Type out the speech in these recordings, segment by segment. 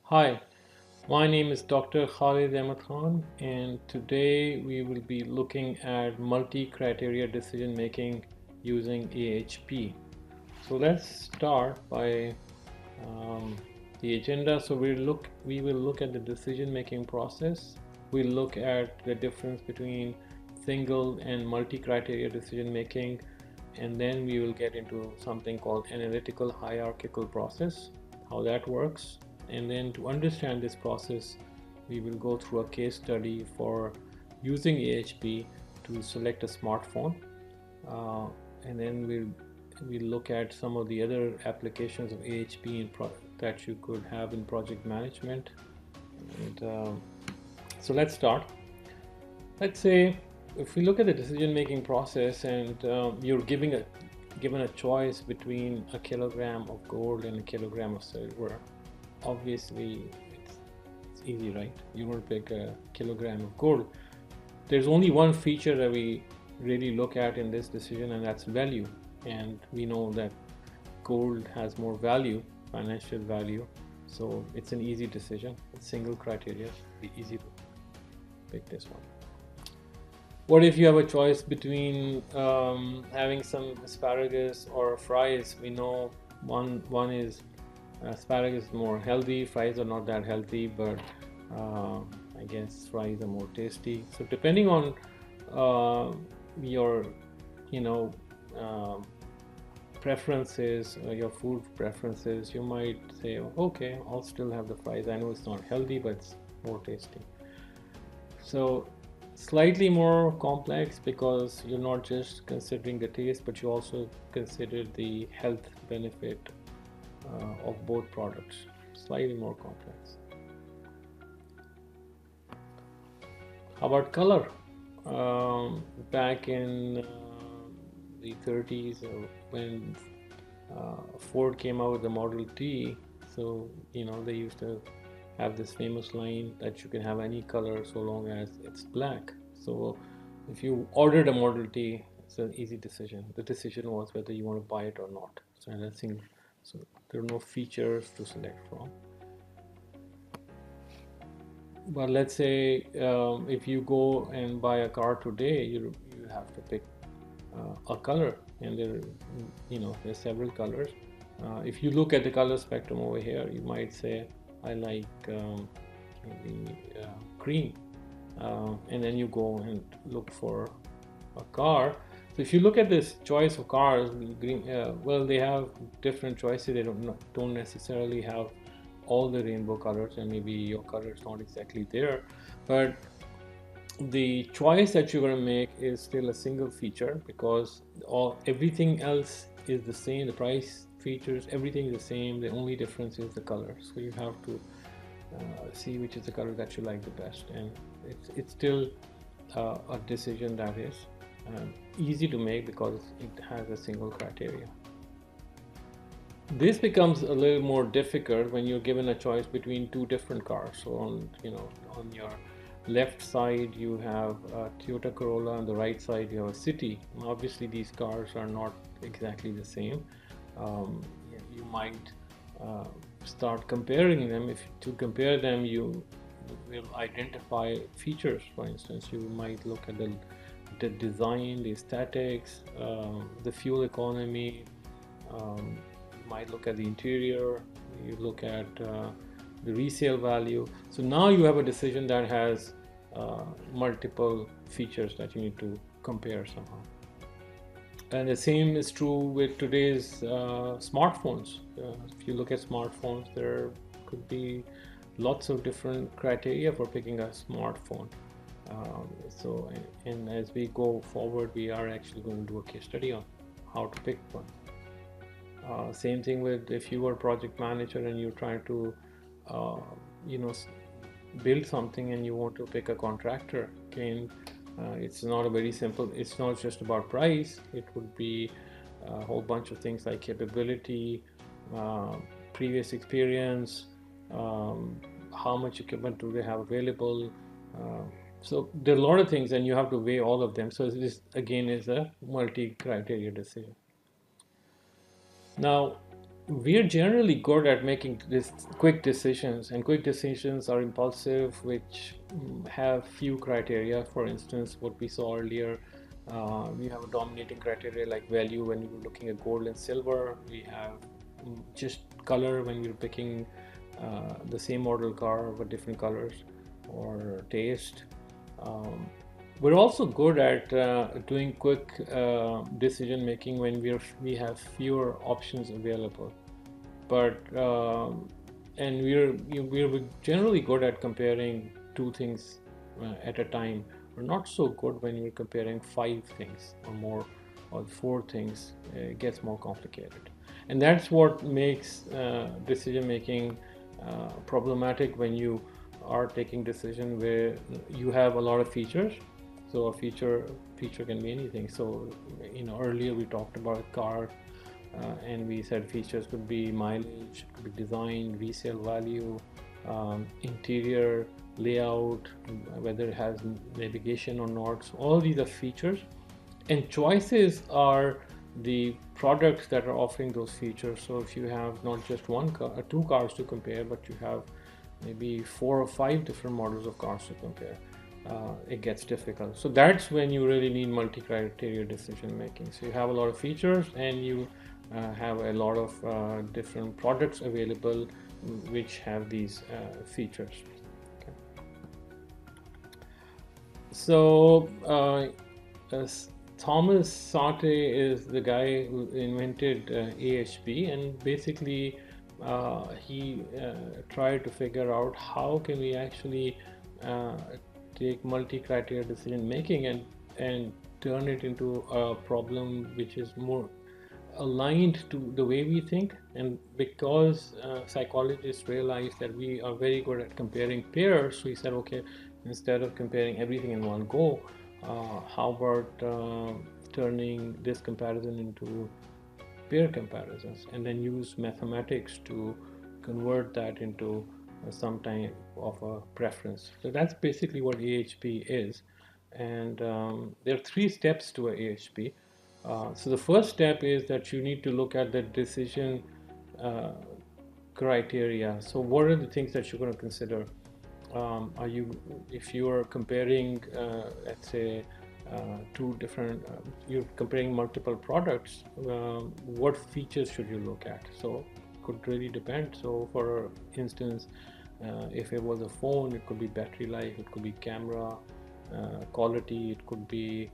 Hi, my name is Dr. Khalid Ahmed Khan, and today we will be looking at multi-criteria decision making using AHP. So let's start by the agenda. So we will look at the decision making process. We'll look at the difference between single and multi-criteria decision making, and then we will get into something called analytical hierarchical process, how that works. And then to understand this process, we will go through a case study for using AHP to select a smartphone, uh, and then we'll look at some of the other applications of AHP that you could have in project management. And so let's start. Let's say if we look at the decision-making process, and you're given a choice between a kilogram of gold and a kilogram of silver. Obviously, it's easy, right? You're going to pick a kilogram of gold. There's only one feature that we really look at in this decision, and that's value. And we know that gold has more value, financial value, so it's an easy decision. It's single criteria, be easy to pick this one. What if you have a choice between having some asparagus or fries? We know one is asparagus is more healthy, fries are not that healthy, but I guess fries are more tasty. So depending on your, you know, uh, preferences, your food preferences, you might say, okay, I'll still have the fries. I know it's not healthy, but it's more tasty. So slightly more complex because you're not just considering the taste, but you also consider the health benefit of both products. Slightly more complex. How about color? Back in the 30s, when Ford came out with the Model T, so they used to have this famous line that you can have any color so long as it's black. So if you ordered a Model T, it's an easy decision. The decision was whether you want to buy it or not. So so there are no features to select from. But let's say if you go and buy a car today, you have to pick a color, and there's several colors. If you look at the color spectrum over here, you might say I like maybe green, and then you go and look for a car. So if you look at this choice of cars, green, well, they have different choices. They don't necessarily have all the rainbow colors, and maybe your color is not exactly there, but the choice that you're going to make is still a single feature because everything else is the same. The price, features, everything is the same. The only difference is the color. So you have to see which is the color that you like the best, and it's still a decision that is easy to make because it has a single criteria. This becomes a little more difficult when you're given a choice between two different cars. So on your left side you have a Toyota Corolla, on the right side you have a City. And obviously these cars are not exactly the same. You might start comparing them. If to compare them, you will identify features. For instance, you might look at the design, the aesthetics, the fuel economy. You might look at the interior, you look at the resale value. So now you have a decision that has multiple features that you need to compare somehow. And the same is true with today's smartphones. If you look at smartphones, there could be lots of different criteria for picking a smartphone. And as we go forward, we are actually going to do a case study on how to pick one. Same thing with if you are a project manager and you're trying to build something and you want to pick a contractor. Again, it's not a very simple, it's not just about price. It would be a whole bunch of things like capability, previous experience, how much equipment do they have available. So there are a lot of things and you have to weigh all of them. So this again is a multi-criteria decision. Now, we're generally good at making this quick decisions, and quick decisions are impulsive, which have few criteria. For instance, what we saw earlier, we have a dominating criteria like value when we were looking at gold and silver. We have just color when we were picking the same model car but different colors, or taste. Um, we're also good at doing quick decision making when we have fewer options available. But and we're generally good at comparing two things at a time. We're not so good when we're comparing five things or more, or four things. It gets more complicated, and that's what makes decision making problematic when you are taking decision where you have a lot of features. So a feature can be anything. So earlier we talked about car, and we said features could be mileage, could be design, resale value, interior layout, whether it has navigation or not. So all these are features, and choices are the products that are offering those features. So if you have not just one car, two cars to compare, but you have maybe 4 or 5 different models of cars to compare, it gets difficult. So that's when you really need multi-criteria decision making. So you have a lot of features, and you have a lot of different products available which have these features. Okay. So Thomas Sate is the guy who invented AHP, and basically he tried to figure out how can we actually take multi-criteria decision making and turn it into a problem which is more aligned to the way we think. And because psychologists realized that we are very good at comparing pairs, so he said, okay, instead of comparing everything in one go, how about turning this comparison into pair comparisons, and then use mathematics to convert that into some type of a preference. So that's basically what AHP is. And there are 3 steps to a AHP. So the first step is that you need to look at the decision criteria. So what are the things that you're going to consider? If you are comparing, let's say, you're comparing multiple products, what features should you look at? So it could really depend. So for instance, if it was a phone, it could be battery life, it could be camera quality, it could be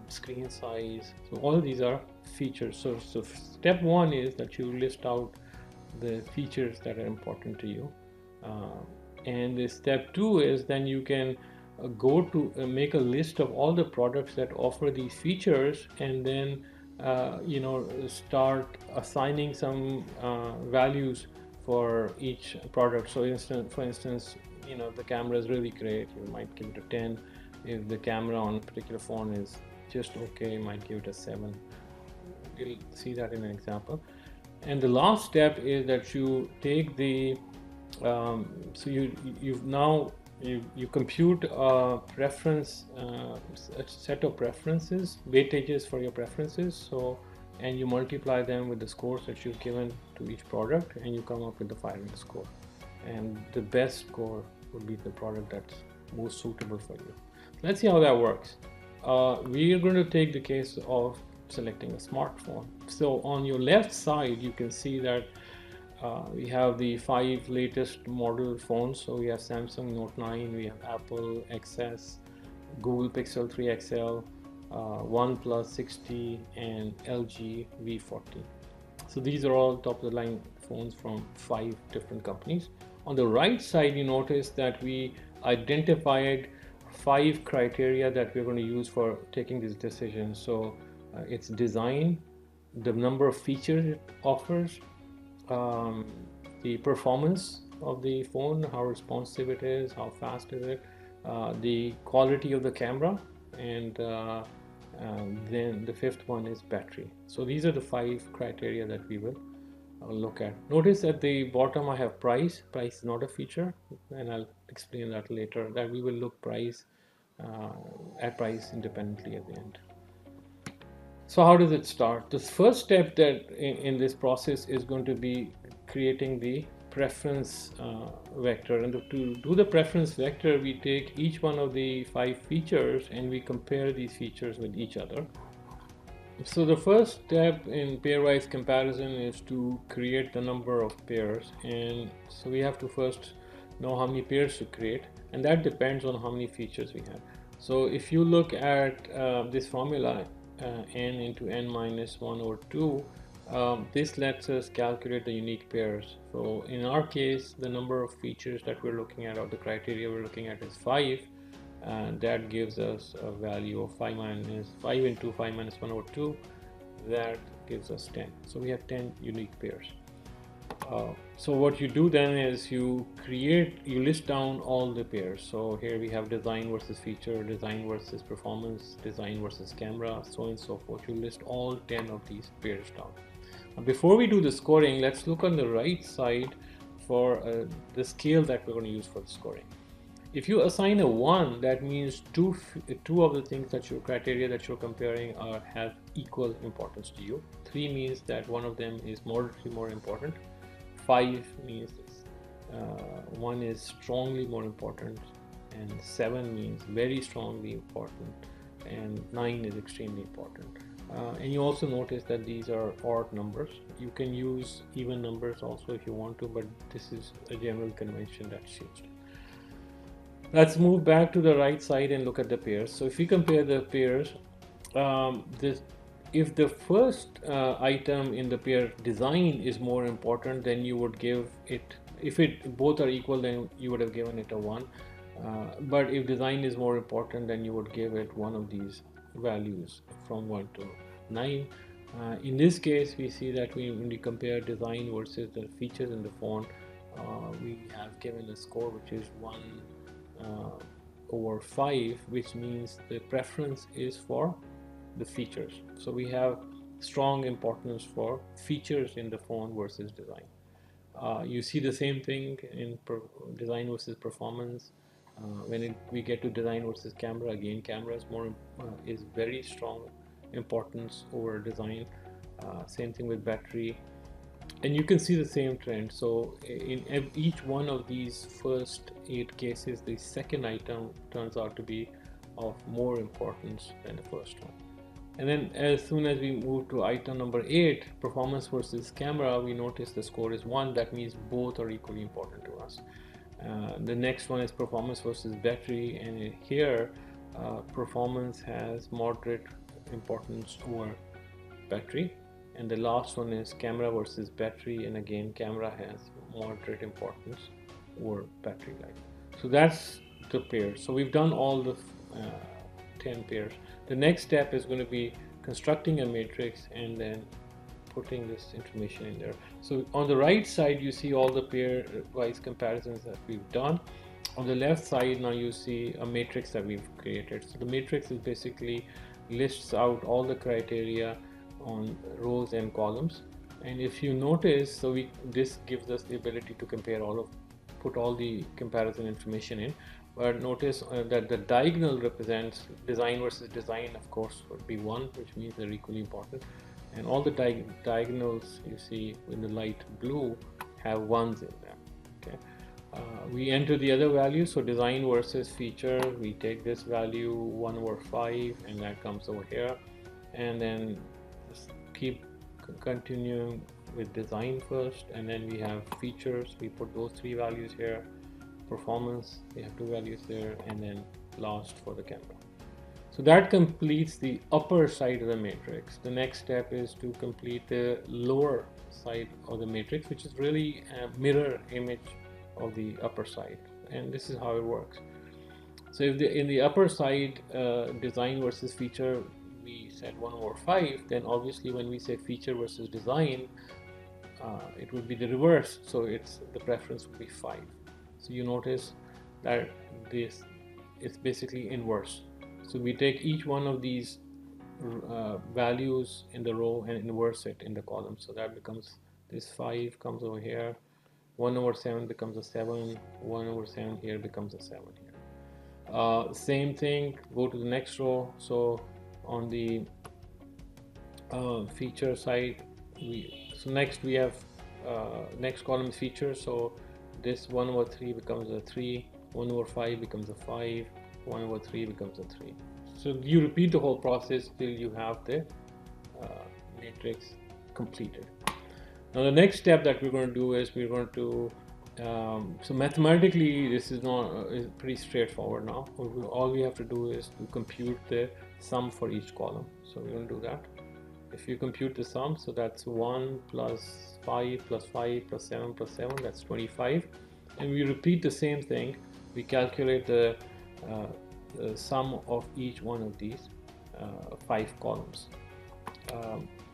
screen size. So all of these are features. So step 1 is that you list out the features that are important to you. And the step 2 is then you can go to make a list of all the products that offer these features, and then start assigning some values for each product. So for instance, the camera is really great, you might give it a 10. If the camera on a particular phone is just okay, you might give it a 7. We'll see that in an example. And the last step is that you take the so you compute a preference, a set of preferences, weightages for your preferences. So, and you multiply them with the scores that you've given to each product, and you come up with the final score. And the best score would be the product that's most suitable for you. Let's see how that works. We are going to take the case of selecting a smartphone. So on your left side, you can see that we have the 5 latest model phones. So we have Samsung Note 9, we have Apple XS, Google Pixel 3 XL, OnePlus 60, and LG V40. So these are all top of the line phones from 5 different companies. On the right side, you notice that we identified 5 criteria that we're going to use for taking this decision. So it's design, the number of features it offers, the performance of the phone, how responsive it is, how fast is it, the quality of the camera, and then the 5th one is battery. So these are the 5 criteria that we will look at. Notice at the bottom I have price. Price is not a feature, and I'll explain that later, that we will look at price independently at the end. So how does it start? The first step that in this process is going to be creating the preference vector, and to do the preference vector we take each one of the 5 features and we compare these features with each other. So the first step in pairwise comparison is to create the number of pairs, and so we have to first know how many pairs to create, and that depends on how many features we have. So if you look at this formula, n into n minus 1 over 2, this lets us calculate the unique pairs. So in our case, the number of features that we're looking at, or the criteria we're looking at, is 5, and that gives us a value of 5 into 5 minus 1 over 2. That gives us 10. So we have 10 unique pairs. So what you do then is you list down all the pairs. So here we have design versus feature, design versus performance, design versus camera, so on and so forth. You list all 10 of these pairs down. Before we do the scoring, let's look on the right side for the scale that we're going to use for the scoring. If you assign a 1, that means two of the things that your criteria that you're comparing have equal importance to you. 3 means that one of them is moderately more important. 5 means 1 is strongly more important, and 7 means very strongly important, and 9 is extremely important. And you also notice that these are odd numbers. You can use even numbers also if you want to, but this is a general convention that's used. Let's move back to the right side and look at the pairs. So if we compare the pairs, if the first item in the pair design is more important, then you would give it, if both are equal, then you would have given it a 1. But if design is more important, then you would give it one of these values from 1 to 9. In this case, we see that when we compare design versus the features in the phone, we have given a score which is 1 over 5, which means the preference is for the features. So we have strong importance for features in the phone versus design. You see the same thing in design versus performance. When we get to design versus camera, again camera is very strong importance over design. Same thing with battery, and you can see the same trend. So in each one of these first 8 cases, the second item turns out to be of more importance than the first one. And then as soon as we move to item number 8, performance versus camera, we notice the score is 1. That means both are equally important to us. The next one is performance versus battery, and here performance has moderate importance over battery. And the last one is camera versus battery, and again camera has moderate importance over battery life. So that's the pairs. So we've done all the 10 pairs. The next step is going to be constructing a matrix and then putting this information in there. So on the right side you see all the pairwise comparisons that we've done. On the left side now you see a matrix that we've created. So the matrix is basically lists out all the criteria on rows and columns, and if you notice, so this gives us the ability to compare put all the comparison information in. But notice that the diagonal represents design versus design, of course would be 1, which means they're equally important, and all the diagonals you see in the light blue have 1s in them. Okay, we enter the other values. So design versus feature, we take this value 1 over 5, and that comes over here, and then keep continuing with design first, and then we have features, we put those 3 values here. Performance, we have 2 values there, and then last for the camera. So that completes the upper side of the matrix. The next step is to complete the lower side of the matrix, which is really a mirror image of the upper side, and this is how it works. So if in the upper side design versus feature we said 1 over 5, then obviously when we say feature versus design, it would be the reverse. So the preference would be 5. So you notice that this is basically inverse. So we take each one of these values in the row and inverse it in the column. So that becomes, this 5 comes over here, 1 over 7 becomes a 7, 1 over 7 here becomes a 7 here. Same thing, go to the next row. So on the feature side. So next we have next column is features. So this 1 over 3 becomes a 3, 1 over 5 becomes a 5, 1 over 3 becomes a 3. So you repeat the whole process till you have the matrix completed. Now the next step that we're going to do is we're going to so mathematically this is not is pretty straightforward now. All we have to do is to compute the sum for each column. So we're going to do that. If you compute the sum, so that's 1 plus 5 plus 5 plus 7 plus 7, that's 25. And we repeat the same thing. We calculate the sum of each one of these 5 columns.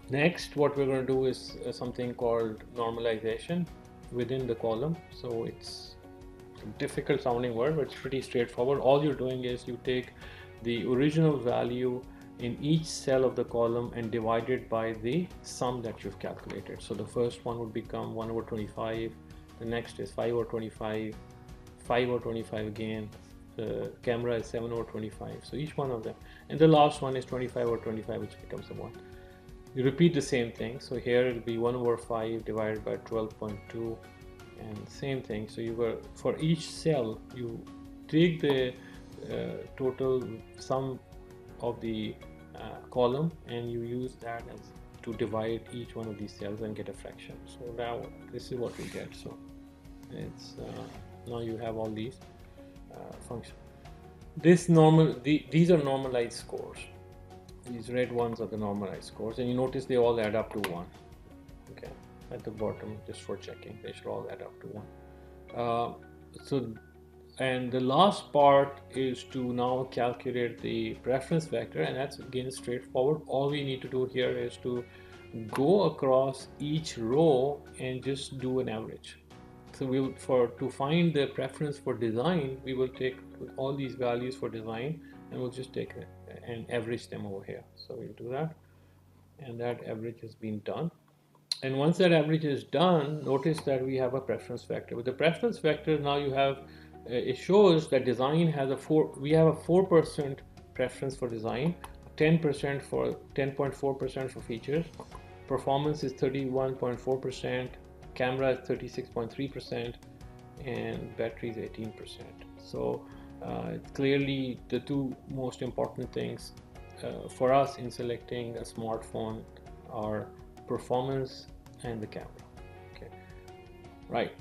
Next, what we're going to do is something called normalization within the column. So it's a difficult sounding word, but it's pretty straightforward. All you're doing is you take the original value in each cell of the column and divide it by the sum that you've calculated. So the first one would become 1 over 25, the next is 5 over 25, 5 over 25 again, the camera is 7 over 25, so each one of them, and the last one is 25 over 25, which becomes a 1. You repeat the same thing, so here it will be 1 over 5 divided by 12.2, and same thing. So you were, for each cell you take the total sum of the column and you use that as to divide each one of these cells and get a fraction. So now this is what we get. So it's now you have all these functions. These are normalized scores. These red ones are the normalized scores, and you notice they all add up to 1. Okay, at the bottom, just for checking, they should all add up to 1. And the last part is to now calculate the preference vector, and that's again straightforward. All we need to do here is to go across each row and just do an average. So to find the preference for design, we will take all these values for design and we'll just take and average them over here. So we'll do that, and that average has been done. And once that average is done, notice that we have a preference vector. With the preference vector, now you have it shows that design has we have a 4% preference for design, 10% for 10.4% for features, performance is 31.4%, camera is 36.3%, and battery is 18%. So clearly the two most important things for us in selecting a smartphone are performance and the camera. Okay, right.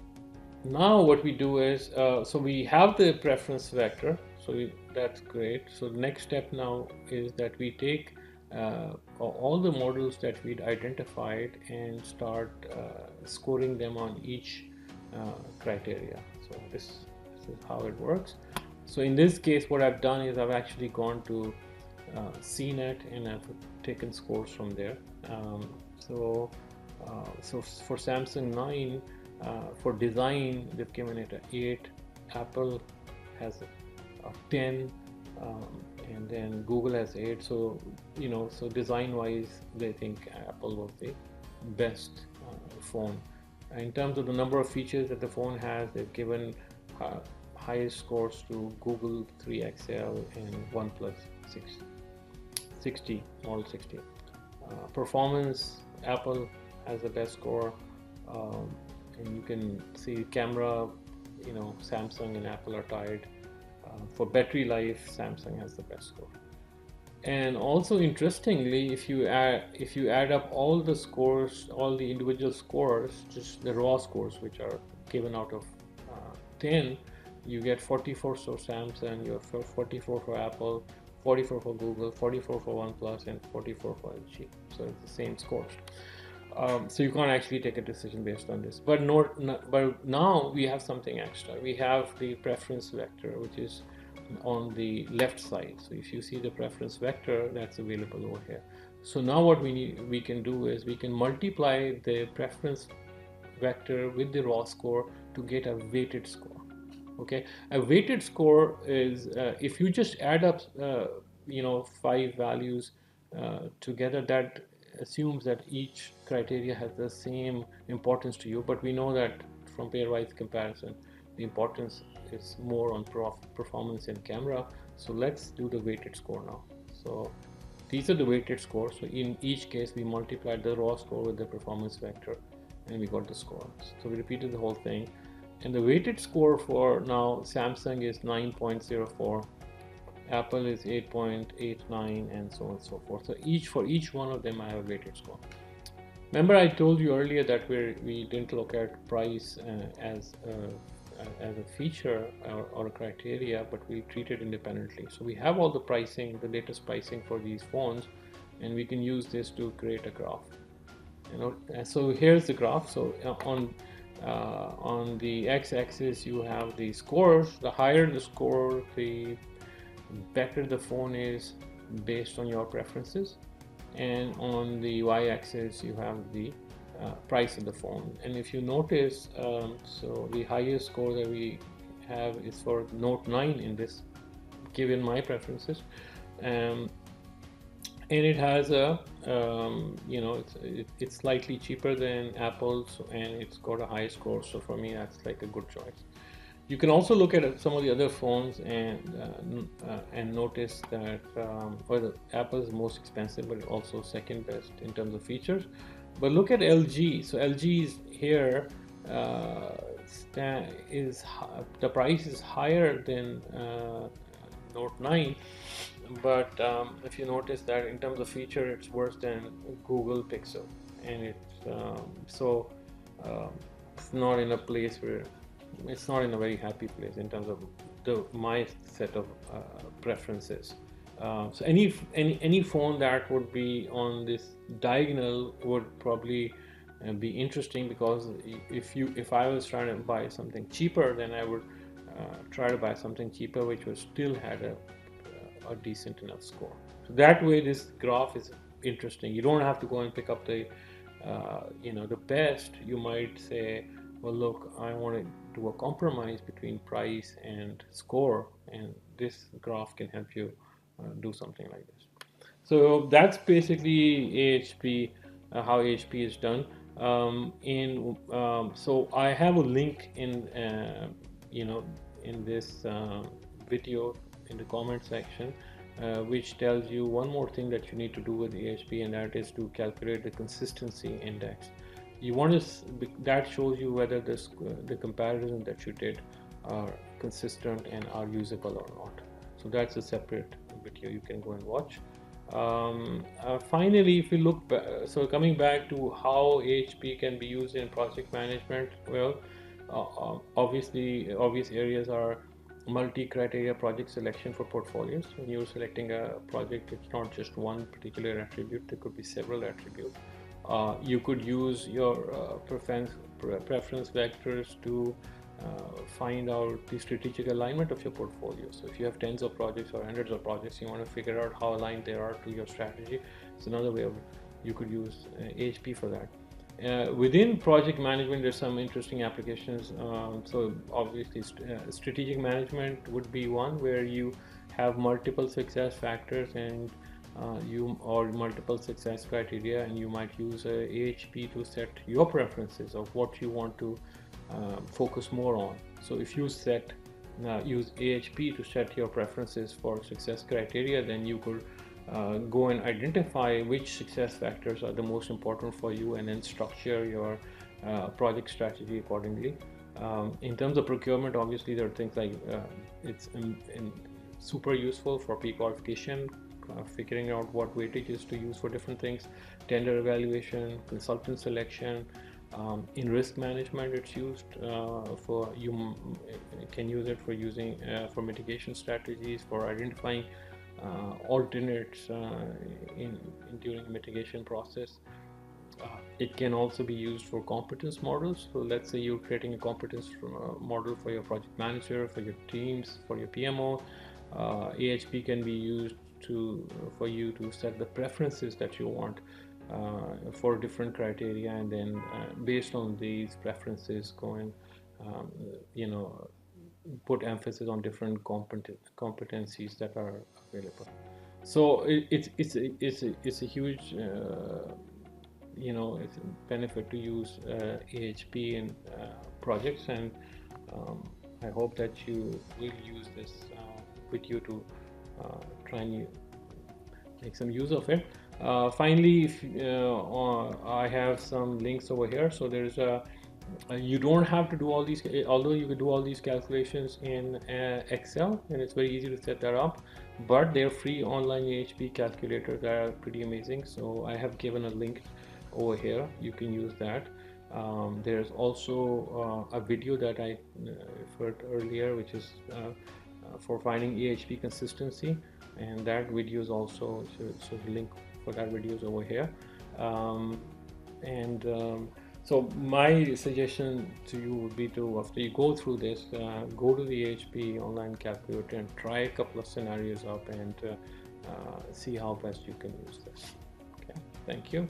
Now what we do is, so we have the preference vector, so that's great. So the next step now is that we take all the models that we'd identified and start scoring them on each criteria. So this is how it works. So in this case, what I've done is I've actually gone to CNET and I've taken scores from there. So for Samsung 9, for design, they've given it an 8. Apple has a 10, and then Google has 8. So so design-wise, they think Apple was the best phone. In terms of the number of features that the phone has, they've given highest scores to Google 3XL and OnePlus 60, Model 60. Performance, Apple has the best score, and you can see camera, Samsung and Apple are tied. For battery life, Samsung has the best score. And also interestingly, if you add up all the scores, all the individual scores, just the raw scores which are given out of 10, you get 44 for Samsung, you have 44 for Apple, 44 for Google, 44 for OnePlus, and 44 for LG. So it's the same scores. So you can't actually take a decision based on this. But now we have something extra. We have the preference vector, which is on the left side. So if you see the preference vector, that's available over here. So now what we can do is we can multiply the preference vector with the raw score to get a weighted score. Okay, a weighted score is if you just add up 5 values together, that assumes that each criteria has the same importance to you, but we know that from pairwise comparison the importance is more on performance and camera. So let's do the weighted score now. So these are the weighted scores. So in each case, we multiplied the raw score with the performance vector, and we got the score. So we repeated the whole thing, and the weighted score for now Samsung is 9.04, Apple is 8.89, and so on and so forth. So for each one of them, I have a weighted score. Remember, I told you earlier that we didn't look at price as a feature or a criteria, but we treat it independently. So we have all the pricing, the latest pricing for these phones, and we can use this to create a graph. So here's the graph. So on the x-axis you have the scores. The higher the score, the better the phone is based on your preferences, and on the y-axis you have the price of the phone. And if you notice, so the highest score that we have is for Note 9 in this, given my preferences, and it has a it's slightly cheaper than Apple's, and it's got a high score. So for me, that's like a good choice. You can also look at some of the other phones and notice that well, Apple is the most expensive, but also second best in terms of features. But look at LG. So LG is here. The price is higher than Note 9, but if you notice that in terms of feature, it's worse than Google Pixel, and it's it's not in a place where it's not in a very happy place in terms of my set of preferences. So any phone that would be on this diagonal would probably be interesting, because if I was trying to buy something cheaper, then I would try to buy something cheaper which would still had a decent enough score. So that way this graph is interesting. You don't have to go and pick up the the best. You might say, well, look, I want to do a compromise between price and score, and this graph can help you do something like this. So that's basically AHP, how AHP is done. So I have a link in in this video in the comment section, which tells you one more thing that you need to do with AHP, and that is to calculate the consistency index. You want to, that shows you whether the comparison that you did are consistent and are usable or not. So that's a separate video you can go and watch. Finally, if you look back, so coming back to how AHP can be used in project management, well, obviously obvious areas are multi-criteria project selection for portfolios. When you're selecting a project, it's not just one particular attribute, there could be several attributes. You could use your preference vectors to find out the strategic alignment of your portfolio. So if you have tens of projects or hundreds of projects, you want to figure out how aligned they are to your strategy. It's another way of, you could use AHP for that. Within project management, there's some interesting applications. So obviously strategic management would be one where you have multiple success factors and or multiple success criteria, and you might use AHP to set your preferences of what you want to focus more on. So if you use AHP to set your preferences for success criteria, then you could go and identify which success factors are the most important for you, and then structure your project strategy accordingly. In terms of procurement, obviously there are things like it's super useful for pre-qualification, figuring out what weightages to use for different things, tender evaluation, consultant selection. In risk management, it's used for, you can use it for using for mitigation strategies, for identifying alternates during the mitigation process. It can also be used for competence models. So let's say you're creating a competence model for your project manager, for your teams, for your PMO. AHP can be used for you to set the preferences that you want for different criteria, and then based on these preferences go and put emphasis on different competencies that are available. So it's a huge it's a benefit to use AHP in projects, and I hope that you will use this video to try and make some use of it. Finally, if, I have some links over here. So there's a you don't have to do all these, although you could do all these calculations in Excel, and it's very easy to set that up, but their free online AHP calculators are pretty amazing. So I have given a link over here, you can use that. There's also a video that I referred earlier, which is for finding AHP consistency, and that video is also, so the link for that video is over here. So my suggestion to you would be to, after you go through this, go to the AHP online calculator and try a couple of scenarios up and see how best you can use this. Okay, thank you.